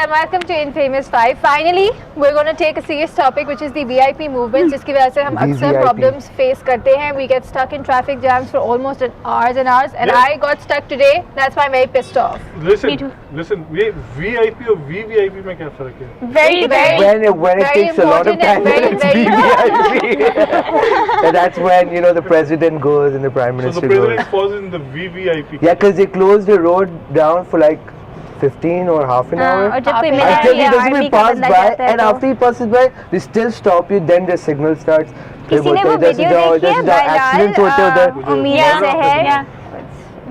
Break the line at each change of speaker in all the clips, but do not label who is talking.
and welcome to Infamous 5. Finally, we're going to take a serious topic, which is the VIP movements, जिसकी वजह से हम अक्सर problems face करते हैं. We get stuck in traffic jams for almost hours and hours, and I got stuck today. That's why I'm very pissed off.
Listen. VIP और VVIP में क्या फर्क है?
Very
when it takes a lot of time, it's VIP. That's when the president goes and the prime minister
So the president
goes.
falls in the VVIP.
Yeah, because they closed the road down for like 15 or half an hour.
और जब कोई
Until he doesn't
army
even
का
pass
बंदा
by,
जाता है
and
तो
after he passes by, they still stop you. Then the signal starts.
किसी ने वो वीडियो देखी है
accidents होते उधर.
उम्मीद से है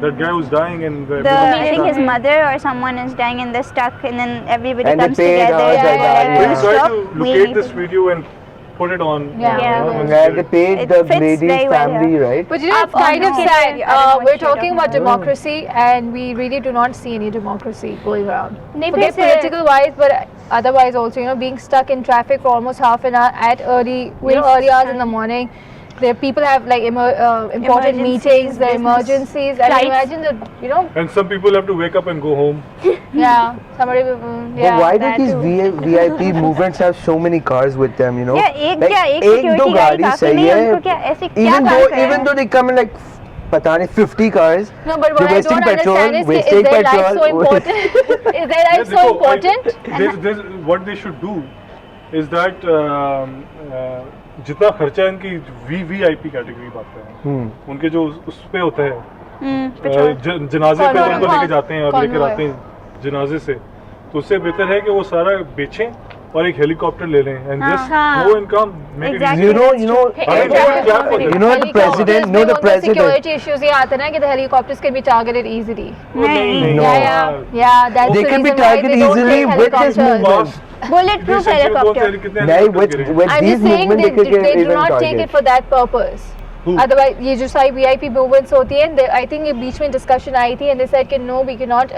That guy was dying and
I think his mother or someone is dying and they're stuck and then everybody
And they
comes
paid
together.
hours like that.
We'll
Yeah.
try
Stop,
to
we
locate
need
this
to-
video and put it on.
Yeah.
Yeah, they paid
It
the
fits
lady's
very well
family,
here.
right?
But it's kind of
okay.
sad.
I don't know what
We're
you're
talking
talking
about
about.
democracy, and we really do not see any democracy going around.
नहीं,
Forget
फिर से-
political wise, but otherwise also, being stuck in traffic for almost half an hour at early hours in the morning. There people have like important
Emergencies,
meetings, their
business
emergencies. And
flights.
imagine that,
And some people have to wake up and go home.
yeah, somebody, yeah.
But why do
that
these
too.
VIP movements have so many cars with them?
Yeah, एक
Like,
क्या एक
एक
security
दो
गाड़ी
गाड़ी
काफी
सही
नहीं
है.
उनको क्या ऐसे क्या
Even
काम कर
though they come in like पता नहीं 50 cars.
No, but what
They're
I
wasting
don't
petrol,
understand is
wasting
their life so
petrol.
important? Is their life so
देखो,
important?
there's what they should do is that जितना खर्चा इनकी VVIP category बात है, उनके जो उस पे होता है जनाजे पे
Convoy,
उनको लेके जाते हैं और लेकर
convoy.
आते हैं जनाजे से, तो उससे बेहतर है कि वो सारा बेचें और एक हेलीकॉप्टर ले लें and just go and come make it
Exactly.
easy.
You know, the president, the president.
Security issues ये आते हैं ना कि the helicopters can be targeted easily.
नहीं
No.
Yeah, that's
They
the
can be
reason why
targeted
they don't
easily
take
with this
helicopters.
movement.
Bullet proof helicopter
नहीं, with
I'm
these
just saying
movements
they do
even
not take
target.
it for that purpose.
Who?
Otherwise ये जो सारी VIP movements होती हैं, I think ये बीच में discussion आई थी and they said कि no, we cannot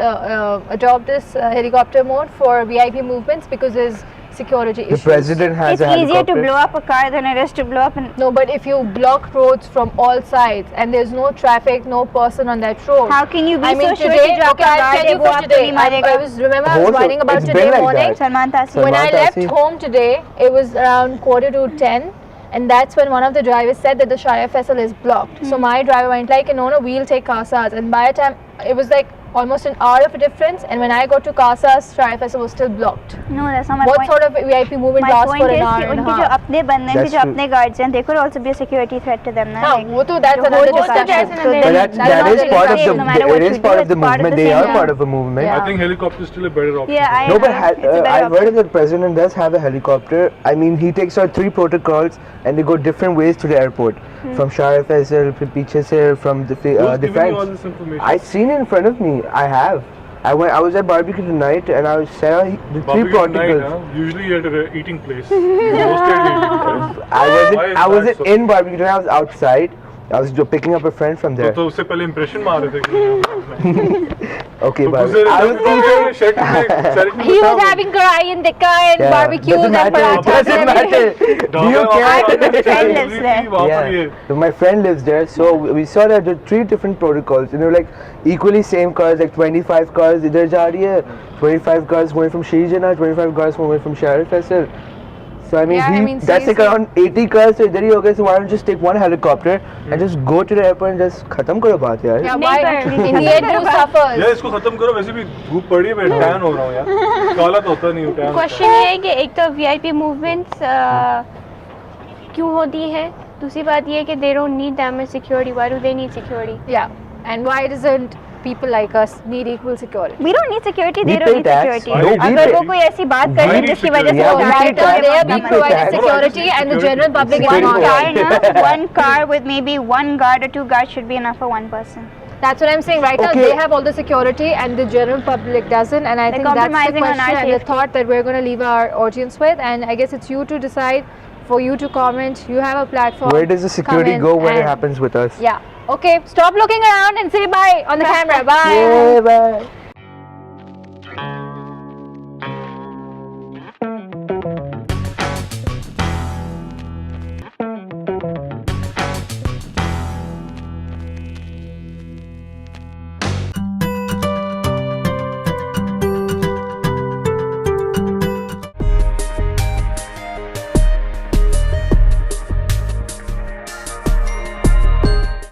adopt this helicopter mode for VIP movements because there's security
The
issues.
president has
It's
a
easier to
helicopter.
blow up a car than it is to blow up an
No, but if you block roads from all sides and there's no traffic, no person on that road.
How can you be
I mean,
so sure
today,
कि जो
okay,
आपका
I'll
guard
tell
है
you
वो
for
आपको
today.
नहीं मारेगा
Remember, I was
Also,
writing about
it's
today
been like
morning.
that.
Salman तासीर
When I
Salman
left
Taseer.
home today, it was around 9:45, and that's when one of the drivers said that the Shire Festival is blocked. So my driver went like, no, we'll take Kasas. And by the time, it was like almost an hour of a difference, and when I got to Kasas, Shire Festival was still blocked.
No, that's not my
What
point.
sort of VIP movement
My
lasts
point
for an
is
hour
कि
and a
उनके जो
half?
अपने बंदे हैं
That's
जो
true.
अपने guards हैं, they could also be a security threat to them ना.
हाँ, वो तो that's another
वो तो
discussion.
that's
So
another-
then
But
that's
that
not
is
the
part of
discussion.
no matter
the.
what
It is
you do,
part of
it's
the
part of
movement.
the
They
same
are
thing.
part of a movement.
Yeah.
I think helicopter is still a better option.
Yeah,
No, but
it's a better
I've heard
option.
that the president does have a helicopter. I mean, he takes out 3 protocols and they go different ways to the airport. From Shire Faisal, Piche se, from the
Who's giving you all
defense.
this information?
I've seen it in front of me. I have. I was at barbecue tonight and I saw the 3
Barbecue
protocols.
tonight, huh? Usually at an eating place. Mostly at an eating place.
I
Why is
wasn't
that so?
in barbecue tonight. I was outside. I was picking up a friend from there.
तो उससे पहले impression मार रहे थे कि
Okay,
तो
but
गुजर
I was eating.
shirt में
He was having curry and tikka and
Yeah,
barbecues
doesn't
and
matter.
parathas
Doesn't
and everything.
matter. Do you care?
friend lives there.
वहाँ पर ये
Yeah, so my friend lives there, so we saw that there are 3 different protocols, and they were like equally same cars, like 25 cars इधर जा रही है, 25 cars going from Shijana, 25 cars going from Shire Faisal. So I mean,
Yeah, I mean,
that's like
seriously.
around 80 cars, so इधर ही हो गए, so why don't you just take one helicopter and just go to the airport and just खत्म करो बात यार.
Yeah,
नहीं,
why?
पर-
In the end, who suffers?
यार इसको खत्म करो वैसे भी धूप पड़ी है मैं टैन हो रहा हूँ यार काला तो होता नहीं हूँ टैन
क्वेश्चन ये है कि एक तो वीआईपी मूवमेंट्स क्यों होती है, दूसरी बात ये है कि they don't need that much security, why do they need security?
Yeah, and why doesn't people like us need equal security?
We don't need security.
We
They don't
pay
need
tax.
security.
No, we
अगर
pay.
वो कोई ऐसी बात कर
We
they
need
जिसकी वजह से
security.
वो
Yeah, we
गाड़ी
pay
का
tax.
They are
We
being
pay
provided
tax.
security and the general public is
one
not.
car ना, one car with maybe one guard or 2 guards should be enough for one person.
That's what I'm saying. Right now,
Okay.
they have all the security and the general public doesn't. And I
They're
think that's the
compromising on
question
our
and the
safety.
thought that we're going to leave our audience with. And I guess it's you to decide, for you to comment. You have a platform.
Where does the security
Come in
go when it
and-
happens with us?
Yeah. Okay. Stop looking around and say bye on the camera. Bye.
Yeah, bye.